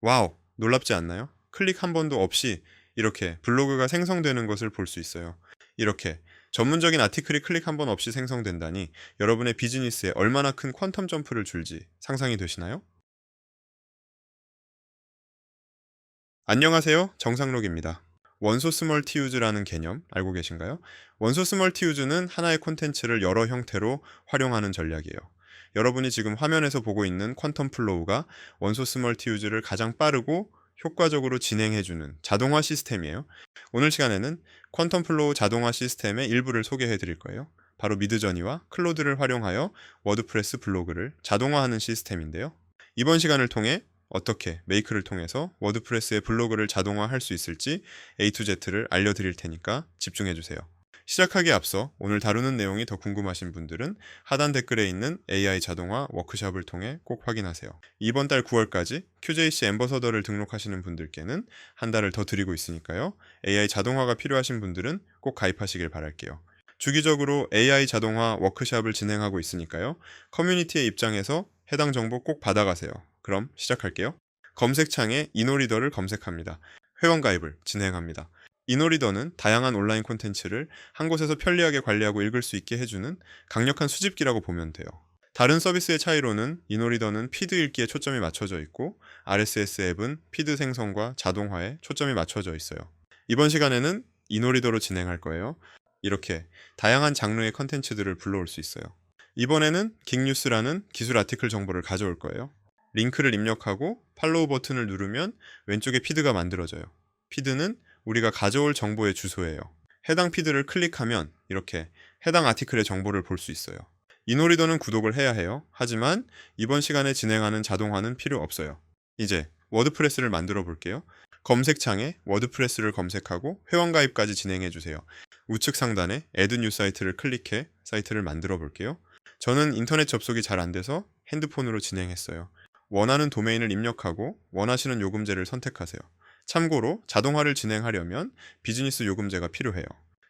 와우! 놀랍지 않나요? 클릭 한 번도 없이 이렇게 블로그가 생성되는 것을 볼 수 있어요. 이렇게 전문적인 아티클이 클릭 한 번 없이 생성된다니 여러분의 비즈니스에 얼마나 큰 퀀텀 점프를 줄지 상상이 되시나요? 안녕하세요. 정상록입니다. 원소스 멀티유즈라는 개념 알고 계신가요? 원소스 멀티유즈는 하나의 콘텐츠를 여러 형태로 활용하는 전략이에요. 여러분이 지금 화면에서 보고 있는 퀀텀 플로우가 원소스 멀티유즈를 가장 빠르고 효과적으로 진행해주는 자동화 시스템이에요. 오늘 시간에는 퀀텀 플로우 자동화 시스템의 일부를 소개해 드릴 거예요. 바로 미드저니와 클로드를 활용하여 워드프레스 블로그를 자동화하는 시스템인데요. 이번 시간을 통해 어떻게 메이크를 통해서 워드프레스의 블로그를 자동화할 수 있을지 A to Z를 알려드릴 테니까 집중해주세요. 시작하기에 앞서 오늘 다루는 내용이 더 궁금하신 분들은 하단 댓글에 있는 AI 자동화 워크숍을 통해 꼭 확인하세요. 이번 달 9월까지 QJC 앰버서더를 등록하시는 분들께는 한 달을 더 드리고 있으니까요. AI 자동화가 필요하신 분들은 꼭 가입하시길 바랄게요. 주기적으로 AI 자동화 워크숍을 진행하고 있으니까요. 커뮤니티의 입장에서 해당 정보 꼭 받아가세요. 그럼 시작할게요. 검색창에 이노리더를 검색합니다. 회원가입을 진행합니다. 이노리더는 다양한 온라인 콘텐츠를 한 곳에서 편리하게 관리하고 읽을 수 있게 해주는 강력한 수집기라고 보면 돼요. 다른 서비스의 차이로는 이노리더는 피드 읽기에 초점이 맞춰져 있고 RSS 앱은 피드 생성과 자동화에 초점이 맞춰져 있어요. 이번 시간에는 이노리더로 진행할 거예요. 이렇게 다양한 장르의 컨텐츠들을 불러올 수 있어요. 이번에는 긱뉴스라는 기술 아티클 정보를 가져올 거예요. 링크를 입력하고 팔로우 버튼을 누르면 왼쪽에 피드가 만들어져요. 피드는 우리가 가져올 정보의 주소예요. 해당 피드를 클릭하면 이렇게 해당 아티클의 정보를 볼 수 있어요. 이노리더는 구독을 해야 해요. 하지만 이번 시간에 진행하는 자동화는 필요 없어요. 이제 워드프레스를 만들어 볼게요. 검색창에 워드프레스를 검색하고 회원가입까지 진행해 주세요. 우측 상단에 Add New 사이트를 클릭해 사이트를 만들어 볼게요. 저는 인터넷 접속이 잘 안 돼서 핸드폰으로 진행했어요. 원하는 도메인을 입력하고 원하시는 요금제를 선택하세요. 참고로 자동화를 진행하려면 비즈니스 요금제가 필요해요.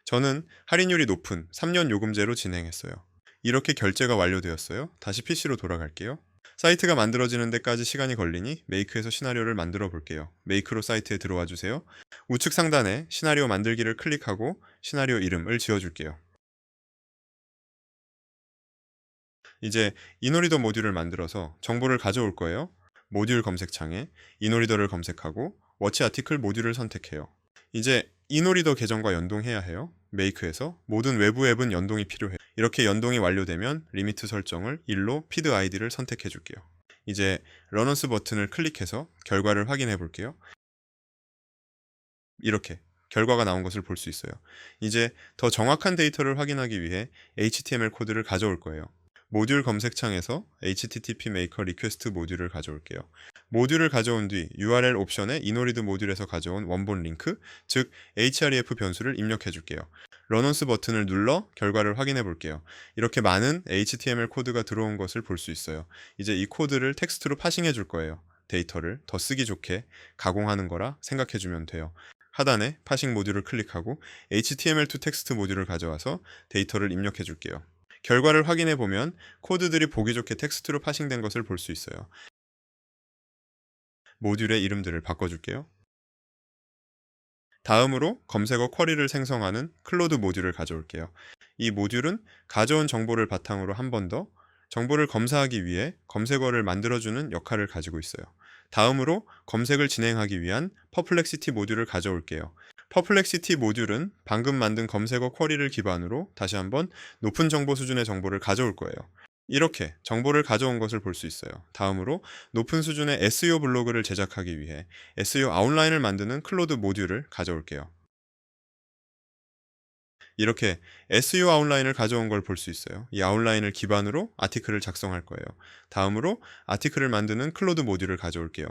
저는 할인율이 높은 3년 요금제로 진행했어요. 이렇게 결제가 완료되었어요. 다시 PC로 돌아갈게요. 사이트가 만들어지는 데까지 시간이 걸리니 메이크에서 시나리오를 만들어 볼게요. 메이크로 사이트에 들어와 주세요. 우측 상단에 시나리오 만들기를 클릭하고 시나리오 이름을 지어줄게요. 이제 이노리더 모듈을 만들어서 정보를 가져올 거예요. 모듈 검색창에 이노리더를 검색하고 워치 아티클 모듈을 선택해요. 이제 이노리더 계정과 연동해야 해요. 메이크에서 모든 외부 앱은 연동이 필요해요. 이렇게 연동이 완료되면 리미트 설정을 1로 피드 아이디를 선택해 줄게요. 이제 러너스 버튼을 클릭해서 결과를 확인해 볼게요. 이렇게 결과가 나온 것을 볼 수 있어요. 이제 더 정확한 데이터를 확인하기 위해 HTML 코드를 가져올 거예요. 모듈 검색창에서 HTTP 메이커 리퀘스트 모듈을 가져올게요. 모듈을 가져온 뒤 URL 옵션에 이노리드 모듈에서 가져온 원본 링크, 즉 href 변수를 입력해 줄게요. 러넌스 버튼을 눌러 결과를 확인해 볼게요. 이렇게 많은 HTML 코드가 들어온 것을 볼 수 있어요. 이제 이 코드를 텍스트로 파싱해 줄 거예요. 데이터를 더 쓰기 좋게 가공하는 거라 생각해 주면 돼요. 하단에 파싱 모듈을 클릭하고 HTML2 텍스트 모듈을 가져와서 데이터를 입력해 줄게요. 결과를 확인해 보면 코드들이 보기 좋게 텍스트로 파싱된 것을 볼 수 있어요. 모듈의 이름들을 바꿔줄게요. 다음으로 검색어 쿼리를 생성하는 클로드 모듈을 가져올게요. 이 모듈은 가져온 정보를 바탕으로 한 번 더 정보를 검사하기 위해 검색어를 만들어주는 역할을 가지고 있어요. 다음으로 검색을 진행하기 위한 퍼플렉시티 모듈을 가져올게요. 퍼플렉시티 모듈은 방금 만든 검색어 쿼리를 기반으로 다시 한번 높은 정보 수준의 정보를 가져올 거예요. 이렇게 정보를 가져온 것을 볼 수 있어요. 다음으로 높은 수준의 SEO 블로그를 제작하기 위해 SEO 아웃라인을 만드는 클로드 모듈을 가져올게요. 이렇게 SEO 아웃라인을 가져온 걸 볼 수 있어요. 이 아웃라인을 기반으로 아티클을 작성할 거예요. 다음으로 아티클을 만드는 클로드 모듈을 가져올게요.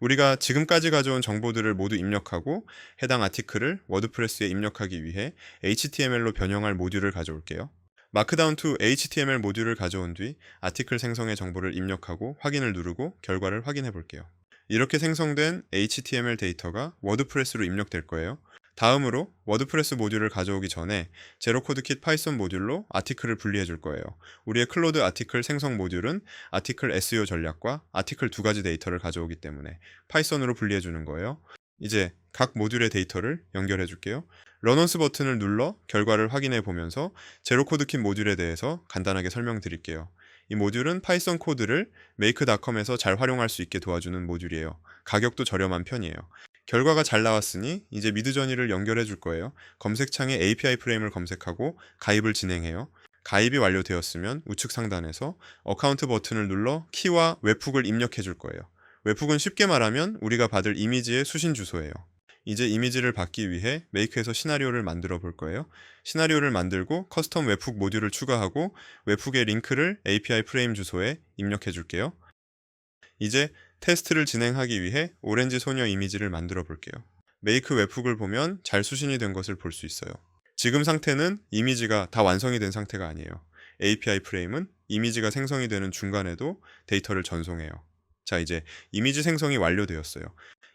우리가 지금까지 가져온 정보들을 모두 입력하고 해당 아티클을 워드프레스에 입력하기 위해 HTML로 변형할 모듈을 가져올게요. 마크다운 to HTML 모듈을 가져온 뒤 아티클 생성의 정보를 입력하고 확인을 누르고 결과를 확인해 볼게요. 이렇게 생성된 HTML 데이터가 워드프레스로 입력될 거예요. 다음으로 워드프레스 모듈을 가져오기 전에 제로코드킷 파이썬 모듈로 아티클을 분리해 줄 거예요. 우리의 클로드 아티클 생성 모듈은 아티클 SEO 전략과 아티클 두 가지 데이터를 가져오기 때문에 파이썬으로 분리해 주는 거예요. 이제 각 모듈의 데이터를 연결해 줄게요. 런온스 버튼을 눌러 결과를 확인해 보면서 제로코드킷 모듈에 대해서 간단하게 설명드릴게요. 이 모듈은 파이썬 코드를 make.com에서 잘 활용할 수 있게 도와주는 모듈이에요. 가격도 저렴한 편이에요. 결과가 잘 나왔으니 이제 미드저니를 연결해 줄 거예요. 검색창에 API 프레임을 검색하고 가입을 진행해요. 가입이 완료되었으면 우측 상단에서 어카운트 버튼을 눌러 키와 웹훅을 입력해 줄 거예요. 웹훅은 쉽게 말하면 우리가 받을 이미지의 수신 주소예요. 이제 이미지를 받기 위해 메이크에서 시나리오를 만들어 볼 거예요. 시나리오를 만들고 커스텀 웹훅 모듈을 추가하고 웹훅의 링크를 API 프레임 주소에 입력해 줄게요. 이제 테스트를 진행하기 위해 오렌지 소녀 이미지를 만들어 볼게요. 메이크 웹훅을 보면 잘 수신이 된 것을 볼 수 있어요. 지금 상태는 이미지가 다 완성이 된 상태가 아니에요. API 프레임은 이미지가 생성이 되는 중간에도 데이터를 전송해요. 자, 이제 이미지 생성이 완료되었어요.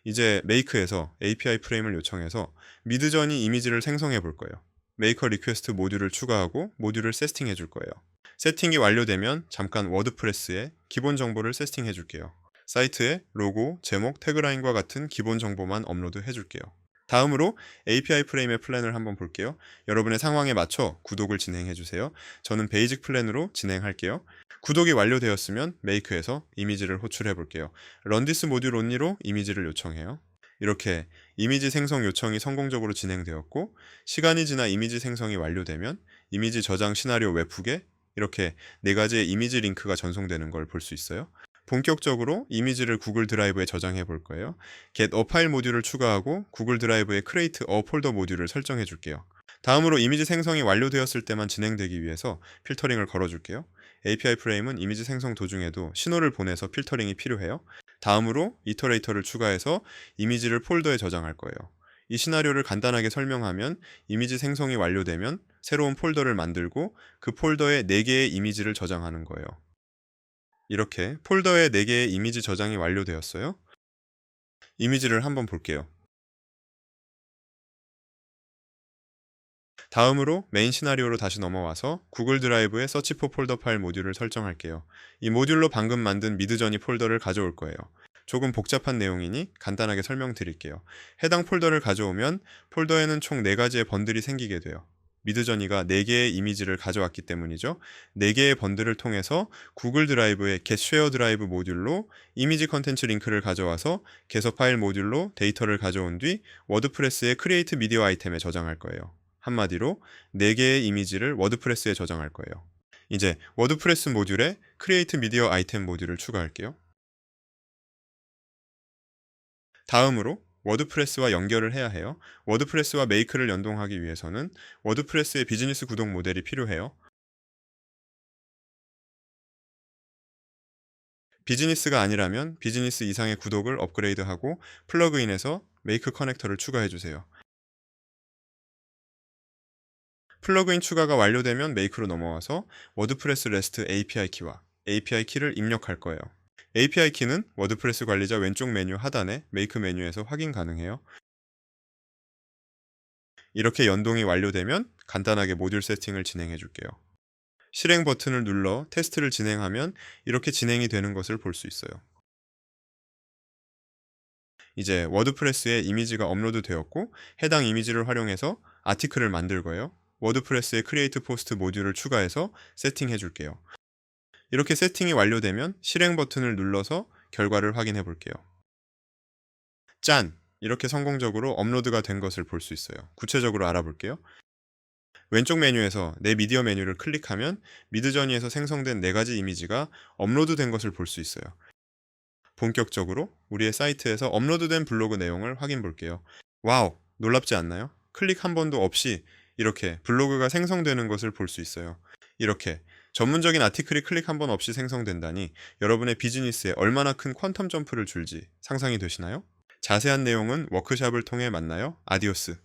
이제 메이크에서 API 프레임을 요청해서 미드저니 이미지를 생성해 볼 거예요. 메이커 리퀘스트 모듈을 추가하고 모듈을 세팅해 줄 거예요. 세팅이 완료되면 잠깐 워드프레스에 기본 정보를 세팅해 줄게요. 사이트에 로고, 제목, 태그라인과 같은 기본 정보만 업로드해 줄게요. 다음으로 API 프레임의 플랜을 한번 볼게요. 여러분의 상황에 맞춰 구독을 진행해 주세요. 저는 베이직 플랜으로 진행할게요. 구독이 완료되었으면 메이크에서 이미지를 호출해 볼게요. 런디스 모듈 온리로 이미지를 요청해요. 이렇게 이미지 생성 요청이 성공적으로 진행되었고 시간이 지나 이미지 생성이 완료되면 이미지 저장 시나리오 웹훅에 이렇게 네 가지의 이미지 링크가 전송되는 걸 볼 수 있어요. 본격적으로 이미지를 구글 드라이브에 저장해 볼 거예요. get a 파일 모듈을 추가하고 구글 드라이브에 create a 폴더 모듈을 설정해 줄게요. 다음으로 이미지 생성이 완료되었을 때만 진행되기 위해서 필터링을 걸어 줄게요. API 프레임은 이미지 생성 도중에도 신호를 보내서 필터링이 필요해요. 다음으로 이터레이터를 추가해서 이미지를 폴더에 저장할 거예요. 이 시나리오를 간단하게 설명하면 이미지 생성이 완료되면 새로운 폴더를 만들고 그 폴더에 4개의 이미지를 저장하는 거예요. 이렇게 폴더에 4개의 이미지 저장이 완료되었어요. 이미지를 한번 볼게요. 다음으로 메인 시나리오로 다시 넘어와서 구글 드라이브의 서치 포 폴더 파일 모듈을 설정할게요. 이 모듈로 방금 만든 미드저니 폴더를 가져올 거예요. 조금 복잡한 내용이니 간단하게 설명드릴게요. 해당 폴더를 가져오면 폴더에는 총 4가지의 번들이 생기게 돼요. 미드저니가 4개의 이미지를 가져왔기 때문이죠. 4개의 번들을 통해서 구글 드라이브의 get share 드라이브 모듈로 이미지 컨텐츠 링크를 가져와서 개서 파일 모듈로 데이터를 가져온 뒤 워드프레스의 create 미디어 아이템에 저장할 거예요. 한마디로 4개의 이미지를 워드프레스에 저장할 거예요. 이제 워드프레스 모듈에 create 미디어 아이템 모듈을 추가할게요. 다음으로 워드프레스와 연결을 해야 해요. 워드프레스와 메이크를 연동하기 위해서는 워드프레스의 비즈니스 구독 모델이 필요해요. 비즈니스가 아니라면 비즈니스 이상의 구독을 업그레이드하고 플러그인에서 메이크 커넥터를 추가해 주세요. 플러그인 추가가 완료되면 메이크로 넘어와서 워드프레스 레스트 API 키와 API 키를 입력할 거예요. API 키는 워드프레스 관리자 왼쪽 메뉴 하단에 메이크 메뉴에서 확인 가능해요. 이렇게 연동이 완료되면 간단하게 모듈 세팅을 진행해 줄게요. 실행 버튼을 눌러 테스트를 진행하면 이렇게 진행이 되는 것을 볼 수 있어요. 이제 워드프레스에 이미지가 업로드 되었고 해당 이미지를 활용해서 아티클을 만들 거예요. 워드프레스에 크리에이트 포스트 모듈을 추가해서 세팅해 줄게요. 이렇게 세팅이 완료되면 실행 버튼을 눌러서 결과를 확인해 볼게요. 짠! 이렇게 성공적으로 업로드가 된 것을 볼 수 있어요. 구체적으로 알아볼게요. 왼쪽 메뉴에서 내 미디어 메뉴를 클릭하면 미드저니에서 생성된 4가지 이미지가 업로드된 것을 볼 수 있어요. 본격적으로 우리의 사이트에서 업로드된 블로그 내용을 확인 볼게요. 와우! 놀랍지 않나요? 클릭 한 번도 없이 이렇게 블로그가 생성되는 것을 볼 수 있어요. 이렇게 전문적인 아티클이 클릭 한 번 없이 생성된다니 여러분의 비즈니스에 얼마나 큰 퀀텀 점프를 줄지 상상이 되시나요? 자세한 내용은 워크샵을 통해 만나요. 아디오스.